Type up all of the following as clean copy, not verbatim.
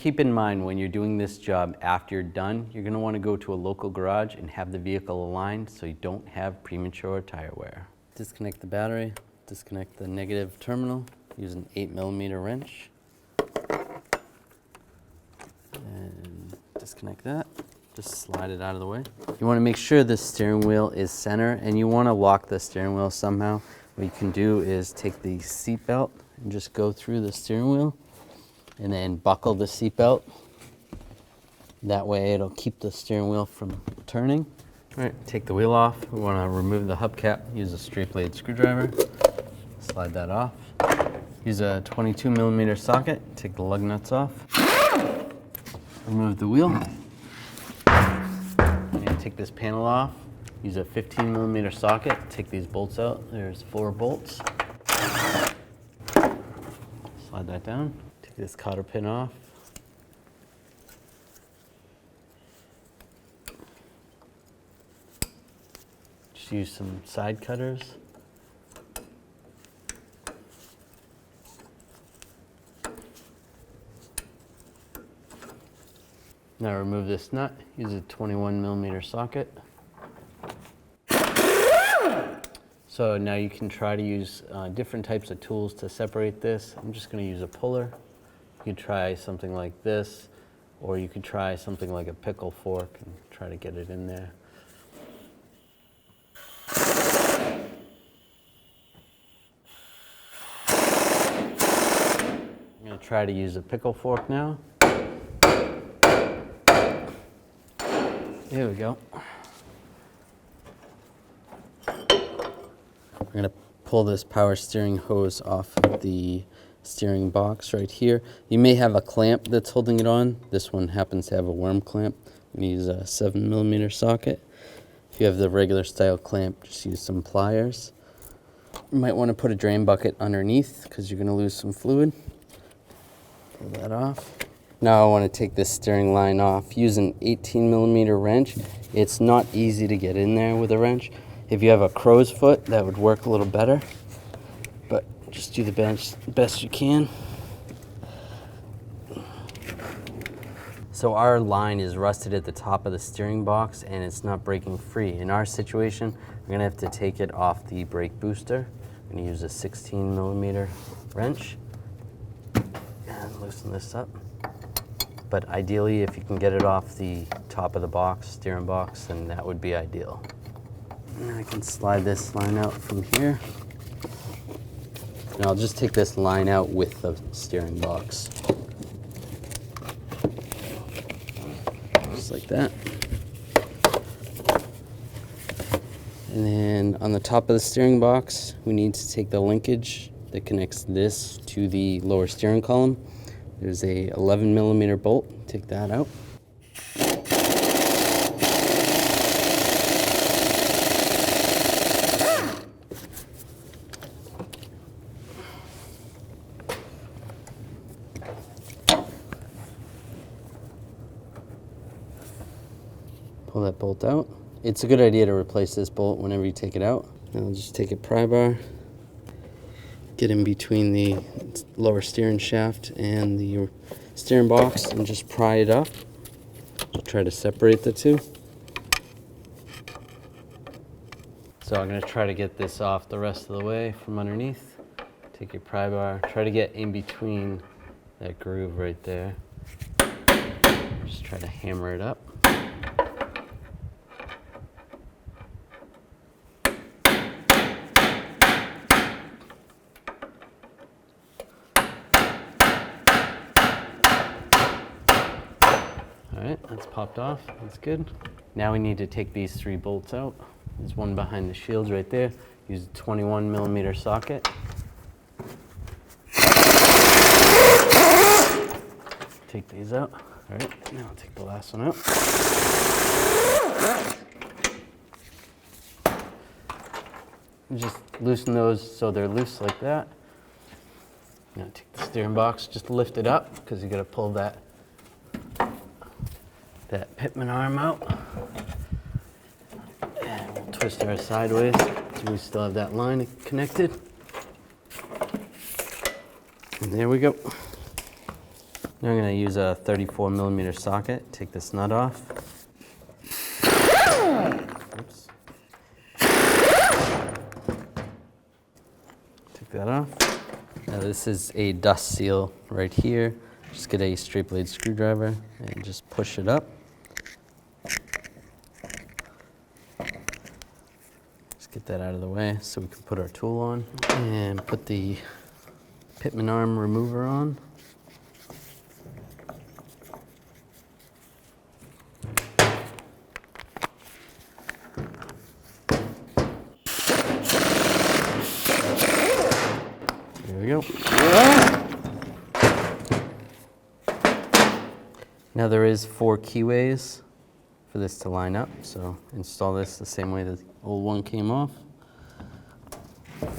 keep in mind when you're doing this job after you're done, you're going to want to go to a local garage and have the vehicle aligned so you don't have premature tire wear. Disconnect the battery, disconnect the negative terminal, use an 8mm wrench. And disconnect that. Just slide it out of the way. You want to make sure the steering wheel is center, and you want to lock the steering wheel somehow. What you can do is take the seat belt and just go through the steering wheel and then buckle the seat belt. That way it'll keep the steering wheel from turning. All right, take the wheel off. We want to remove the hubcap. Use a straight blade screwdriver. Slide that off. Use a 22mm socket. Take the lug nuts off. Remove the wheel. And take this panel off. Use a 15mm socket. Take these bolts out. There's 4 bolts. Slide that down. Take this cotter pin off. Just use some side cutters. Now remove this nut. Use a 21mm socket. So now you can try to use different types of tools to separate this. I'm just going to use a puller. You could try something like this, or you could try something like a pickle fork and try to get it in there. I'm going to try to use a pickle fork now. There we go. We're going to pull this power steering hose off of the steering box right here. You may have a clamp that's holding it on. This one happens to have a worm clamp. I'm going to use a 7mm socket. If you have the regular style clamp, just use some pliers. You might want to put a drain bucket underneath because you're going to lose some fluid. Pull that off. Now I want to take this steering line off. Use an 18mm wrench. It's not easy to get in there with a wrench. If you have a crow's foot, that would work a little better. But just do the best you can. So our line is rusted at the top of the steering box and it's not breaking free. In our situation, we're gonna have to take it off the brake booster. I'm gonna use a 16mm wrench and loosen this up. But ideally, if you can get it off the top of the box, steering box, then that would be ideal. And I can slide this line out from here. And I'll just take this line out with the steering box. Just like that. And then on the top of the steering box, we need to take the linkage that connects this to the lower steering column. There's a 11mm bolt. Take that out. Pull that bolt out. It's a good idea to replace this bolt whenever you take it out. Now I'll just take a pry bar, get in between the lower steering shaft and the steering box and just pry it up. I'll try to separate the two. So I'm going to try to get this off the rest of the way from underneath. Take your pry bar, try to get in between that groove right there. Just try to hammer it up. Alright, that's popped off. That's good. Now we need to take these 3 bolts out. There's one behind the shields right there. Use a 21mm socket. Take these out. Alright, now I'll take the last one out. Just loosen those so they're loose like that. Now take the steering box, just lift it up because you got to pull that Pitman arm out. And we'll twist ours sideways so we still have that line connected. And there we go. Now I'm going to use a 34mm socket. Take this nut off. Oops. Take that off. Now this is a dust seal right here. Just get a straight blade screwdriver and just push it up. Just get that out of the way so we can put our tool on. And put the Pitman arm remover on. There we go. Now there is 4 keyways for this to line up, so install this the same way the old one came off. Put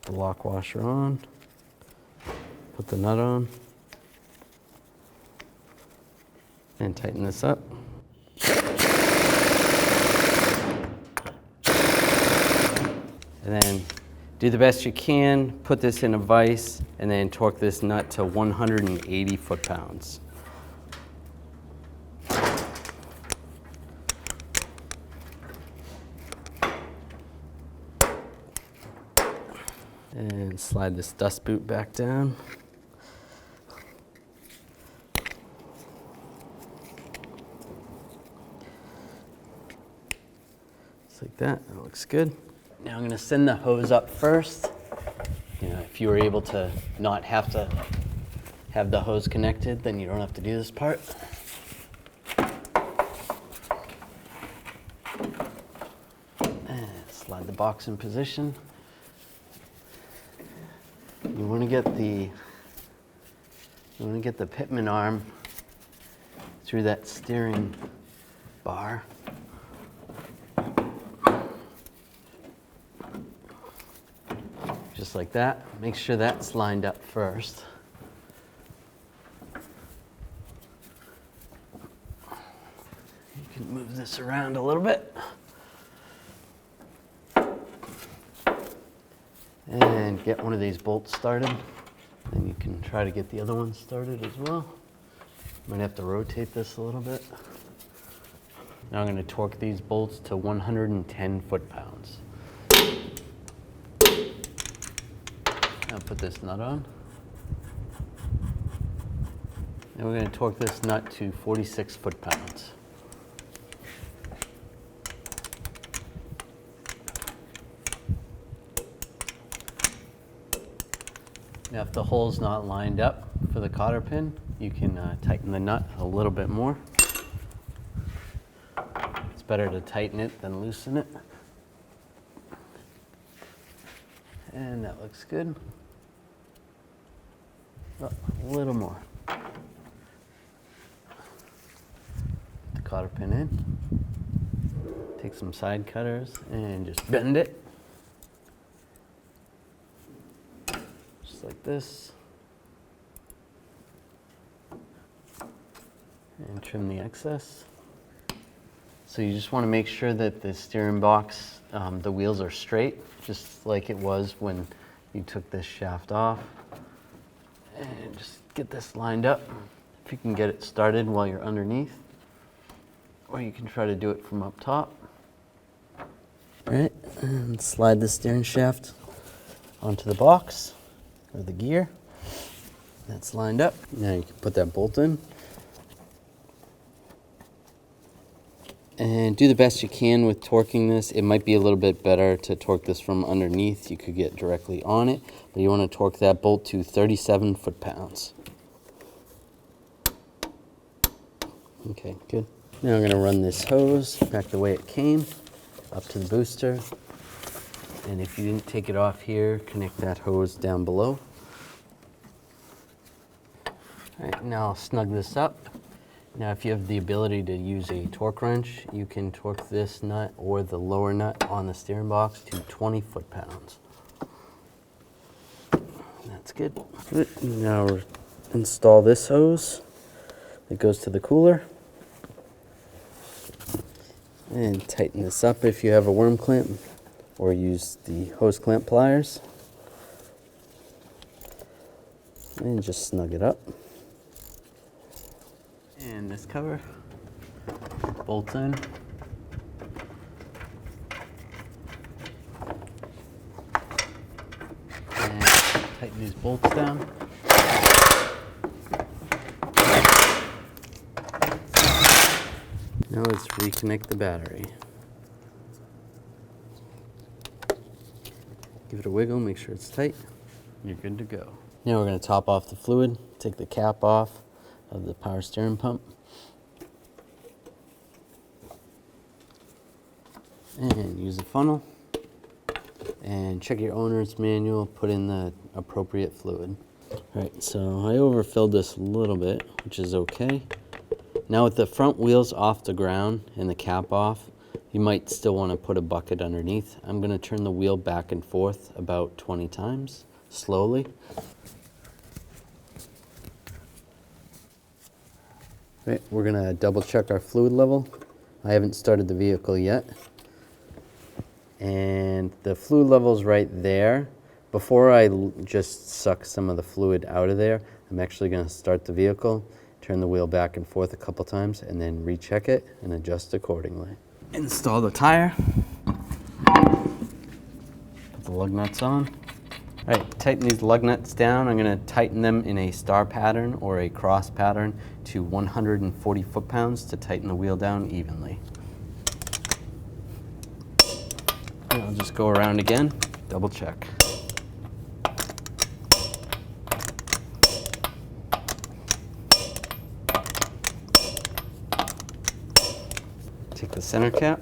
the lock washer on, put the nut on, and tighten this up. And then do the best you can, put this in a vise, and then torque this nut to 180 foot-pounds. And slide this dust boot back down. Just like that, that looks good. Now I'm going to send the hose up first. You know, if you were able to not have to have the hose connected, then you don't have to do this part. And slide the box in position. You want to get the Pitman arm through that steering bar. Just like that. Make sure that's lined up first. You can move this around a little bit. And get one of these bolts started. Then you can try to get the other one started as well. Might have to rotate this a little bit. Now I'm going to torque these bolts to 110 foot-pounds. Now put this nut on. And we're going to torque this nut to 46 foot-pounds. Now if the hole's not lined up for the cotter pin, you can tighten the nut a little bit more. It's better to tighten it than loosen it. And that looks good. Oh, a little more. Put the cotter pin in. Take some side cutters and just bend it. Just like this. And trim the excess. So you just want to make sure that the steering box, the wheels are straight, just like it was when you took this shaft off. And just get this lined up. If you can get it started while you're underneath, or you can try to do it from up top. All right, and slide the steering shaft onto the box, or the gear. That's lined up. Now you can put that bolt in. And do the best you can with torquing this. It might be a little bit better to torque this from underneath. You could get directly on it, but you want to torque that bolt to 37 foot-pounds. Okay, good. Now I'm going to run this hose back the way it came, up to the booster. And if you didn't take it off here, connect that hose down below. All right, now I'll snug this up. Now if you have the ability to use a torque wrench, you can torque this nut or the lower nut on the steering box to 20 foot-pounds. That's good. Now we'll install this hose that goes to the cooler. And tighten this up if you have a worm clamp, or use the hose clamp pliers. And just snug it up. And this cover bolts in. And tighten these bolts down. Now let's reconnect the battery. Give it a wiggle, make sure it's tight. You're good to go. Now we're going to top off the fluid, take the cap off of the power steering pump. And use a funnel. And check your owner's manual, put in the appropriate fluid. All right, so I overfilled this a little bit, which is okay. Now with the front wheels off the ground and the cap off, you might still want to put a bucket underneath. I'm going to turn the wheel back and forth about 20 times, slowly. Right, we're going to double check our fluid level. I haven't started the vehicle yet. And the fluid level's right there. Before I just suck some of the fluid out of there, I'm actually going to start the vehicle, turn the wheel back and forth a couple times, and then recheck it and adjust accordingly. Install the tire. Put the lug nuts on. All right, tighten these lug nuts down. I'm going to tighten them in a star pattern or a cross pattern to 140 foot-pounds to tighten the wheel down evenly. And I'll just go around again, double check. Take the center cap,